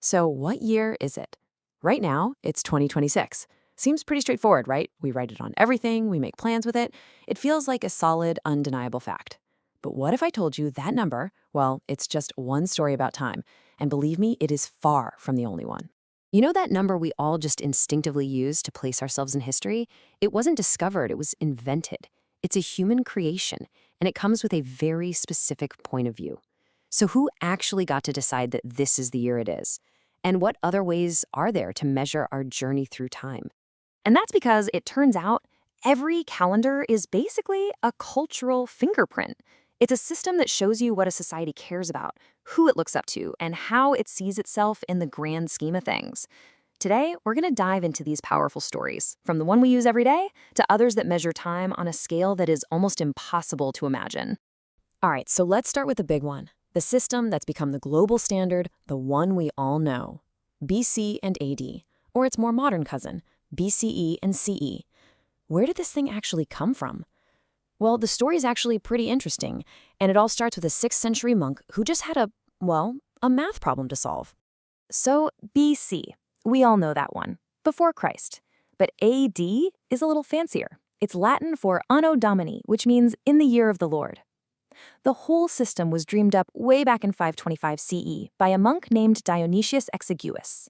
So, what year is it? Right now, it's 2026. Seems pretty straightforward, right? We write it on everything, we make plans with it. It feels like a solid, undeniable fact. But what if I told you that number, well, it's just one story about time. And believe me, it is far from the only one. You know that number we all just instinctively use to place ourselves in history? It wasn't discovered, it was invented. It's a human creation, and it comes with a very specific point of view. So, who actually got to decide that this is the year it is? And what other ways are there to measure our journey through time? And that's because it turns out every calendar is basically a cultural fingerprint. It's a system that shows you what a society cares about, who it looks up to, and how it sees itself in the grand scheme of things. Today, we're going to dive into these powerful stories, from the one we use every day to others that measure time on a scale that is almost impossible to imagine. All right, so let's start with the big one. The system that's become the global standard, the one we all know. BC and AD, or its more modern cousin, BCE and CE. Where did this thing actually come from? Well, the story's actually pretty interesting, and it all starts with a 6th century monk who just had a math problem to solve. So, BC, we all know that one, before Christ. But AD is a little fancier. It's Latin for Anno Domini, which means in the year of the Lord. The whole system was dreamed up way back in 525 CE by a monk named Dionysius Exiguus.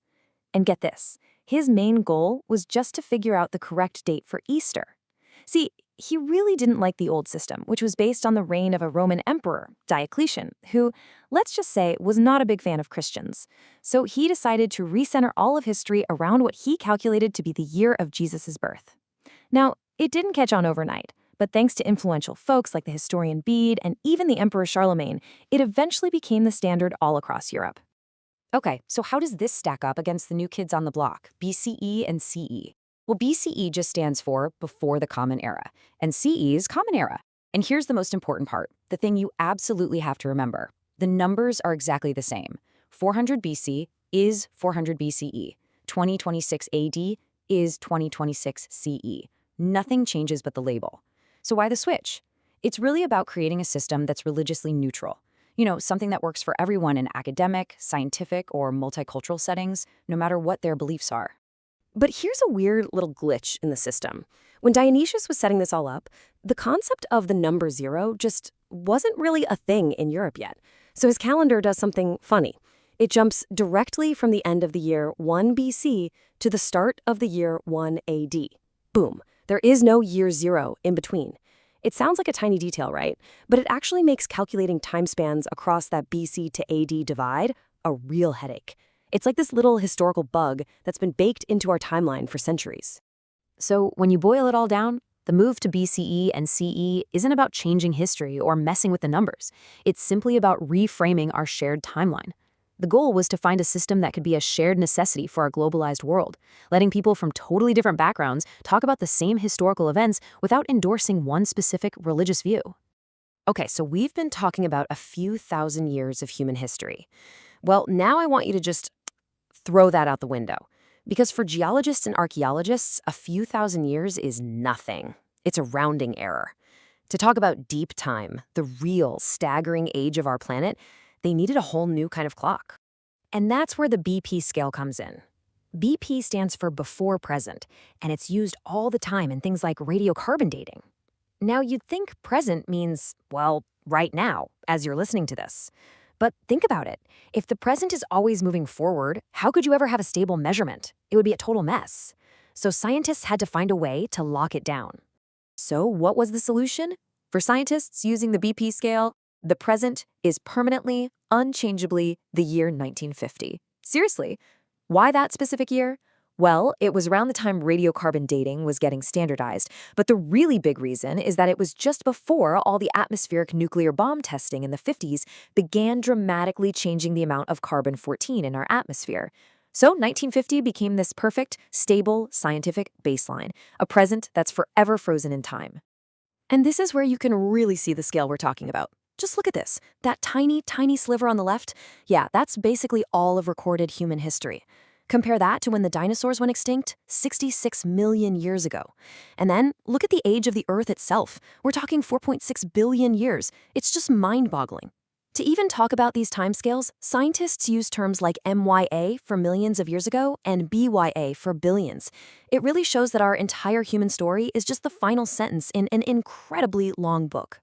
And get this, his main goal was just to figure out the correct date for Easter. See, he really didn't like the old system, which was based on the reign of a Roman emperor, Diocletian, who, let's just say, was not a big fan of Christians. So he decided to recenter all of history around what he calculated to be the year of Jesus' birth. Now, it didn't catch on overnight. But thanks to influential folks like the historian Bede and even the Emperor Charlemagne, it eventually became the standard all across Europe. Okay, so how does this stack up against the new kids on the block, BCE and CE? Well, BCE just stands for before the Common Era, and CE is Common Era. And here's the most important part, the thing you absolutely have to remember. The numbers are exactly the same. 400 BC is 400 BCE. 2026 AD is 2026 CE. Nothing changes but the label. So why the switch? It's really about creating a system that's religiously neutral. You know, something that works for everyone in academic, scientific, or multicultural settings, no matter what their beliefs are. But here's a weird little glitch in the system. When Dionysius was setting this all up, the concept of the number 0 just wasn't really a thing in Europe yet. So his calendar does something funny. It jumps directly from the end of the year 1 BC to the start of the year 1 AD. Boom. There is no year 0 in between. It sounds like a tiny detail, right? But it actually makes calculating time spans across that BC to AD divide a real headache. It's like this little historical bug that's been baked into our timeline for centuries. So when you boil it all down, the move to BCE and CE isn't about changing history or messing with the numbers. It's simply about reframing our shared timeline. The goal was to find a system that could be a shared necessity for our globalized world, letting people from totally different backgrounds talk about the same historical events without endorsing one specific religious view. Okay, so we've been talking about a few thousand years of human history. Well, now I want you to just throw that out the window. Because for geologists and archaeologists, a few thousand years is nothing. It's a rounding error. To talk about deep time, the real, staggering age of our planet, they needed a whole new kind of clock. And that's where the BP scale comes in. BP stands for before present, and it's used all the time in things like radiocarbon dating. Now, you'd think present means, well, right now, as you're listening to this. But think about it. If the present is always moving forward, how could you ever have a stable measurement? It would be a total mess. So scientists had to find a way to lock it down. So what was the solution? For scientists using the BP scale, the present is permanently, unchangeably the year 1950. Seriously, why that specific year? Well, it was around the time radiocarbon dating was getting standardized, but the really big reason is that it was just before all the atmospheric nuclear bomb testing in the 50s began dramatically changing the amount of carbon-14 in our atmosphere. So 1950 became this perfect, stable, scientific baseline, a present that's forever frozen in time. And this is where you can really see the scale we're talking about. Just look at this. That tiny, tiny sliver on the left, yeah, that's basically all of recorded human history. Compare that to when the dinosaurs went extinct 66 million years ago. And then look at the age of the Earth itself. We're talking 4.6 billion years. It's just mind-boggling. To even talk about these timescales, scientists use terms like MYA for millions of years ago and BYA for billions. It really shows that our entire human story is just the final sentence in an incredibly long book.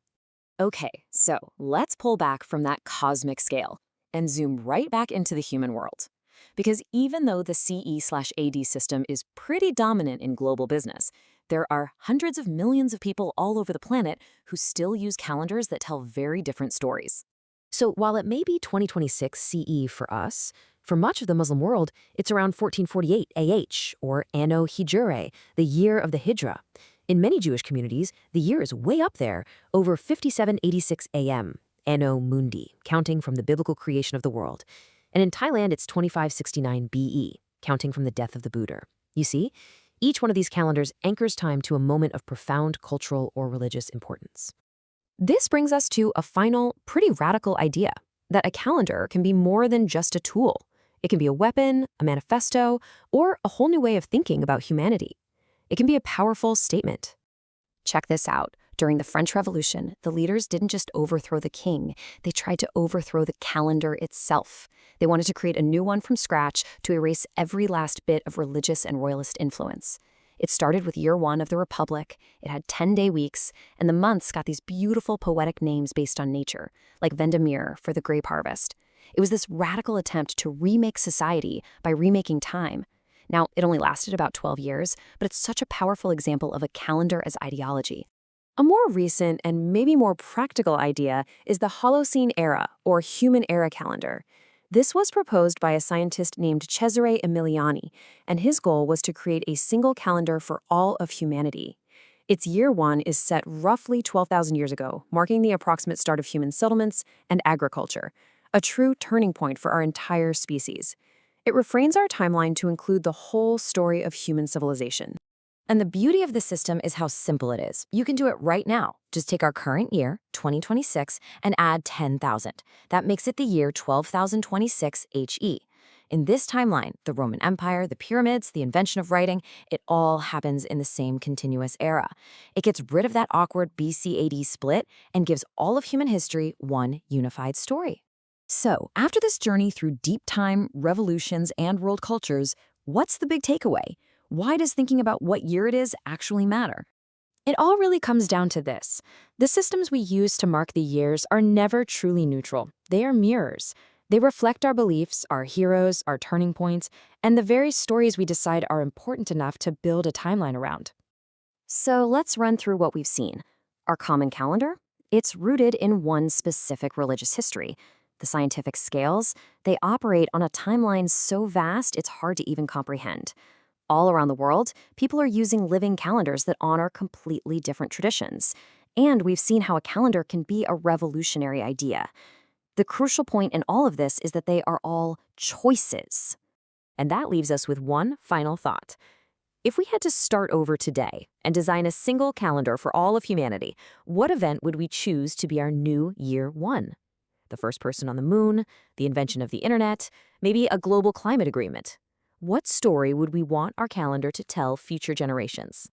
Okay, so let's pull back from that cosmic scale and zoom right back into the human world. Because even though the CE/AD system is pretty dominant in global business, there are hundreds of millions of people all over the planet who still use calendars that tell very different stories. So while it may be 2026 CE for us, for much of the Muslim world, it's around 1448 AH, or Anno Hijre, the year of the Hijra. In many Jewish communities, the year is way up there, over 5786 AM, Anno Mundi, counting from the biblical creation of the world. And in Thailand, it's 2569 BE, counting from the death of the Buddha. You see, each one of these calendars anchors time to a moment of profound cultural or religious importance. This brings us to a final, pretty radical idea, that a calendar can be more than just a tool. It can be a weapon, a manifesto, or a whole new way of thinking about humanity. It can be a powerful statement. Check this out. During the French Revolution, the leaders didn't just overthrow the king, they tried to overthrow the calendar itself. They wanted to create a new one from scratch to erase every last bit of religious and royalist influence. It started with year 1 of the Republic, it had 10-day weeks, and the months got these beautiful poetic names based on nature, like Vendemier for the grape harvest. It was this radical attempt to remake society by remaking time. Now, it only lasted about 12 years, but it's such a powerful example of a calendar as ideology. A more recent and maybe more practical idea is the Holocene Era, or Human Era calendar. This was proposed by a scientist named Cesare Emiliani, and his goal was to create a single calendar for all of humanity. Its year 1 is set roughly 12,000 years ago, marking the approximate start of human settlements and agriculture, a true turning point for our entire species. It refrains our timeline to include the whole story of human civilization. And the beauty of the system is how simple it is. You can do it right now. Just take our current year, 2026, and add 10,000. That makes it the year 12,026 HE. In this timeline, the Roman Empire, the pyramids, the invention of writing, it all happens in the same continuous era. It gets rid of that awkward BC-AD split and gives all of human history one unified story. So, after this journey through deep time, revolutions, and world cultures, what's the big takeaway? Why does thinking about what year it is actually matter? It all really comes down to this. The systems we use to mark the years are never truly neutral. They are mirrors. They reflect our beliefs, our heroes, our turning points, and the very stories we decide are important enough to build a timeline around. So let's run through what we've seen. Our common calendar? It's rooted in one specific religious history. The scientific scales? They operate on a timeline so vast it's hard to even comprehend. All around the world, people are using living calendars that honor completely different traditions. And we've seen how a calendar can be a revolutionary idea. The crucial point in all of this is that they are all choices. And that leaves us with one final thought. If we had to start over today and design a single calendar for all of humanity, what event would we choose to be our new year 1? The first person on the moon, the invention of the internet, maybe a global climate agreement. What story would we want our calendar to tell future generations?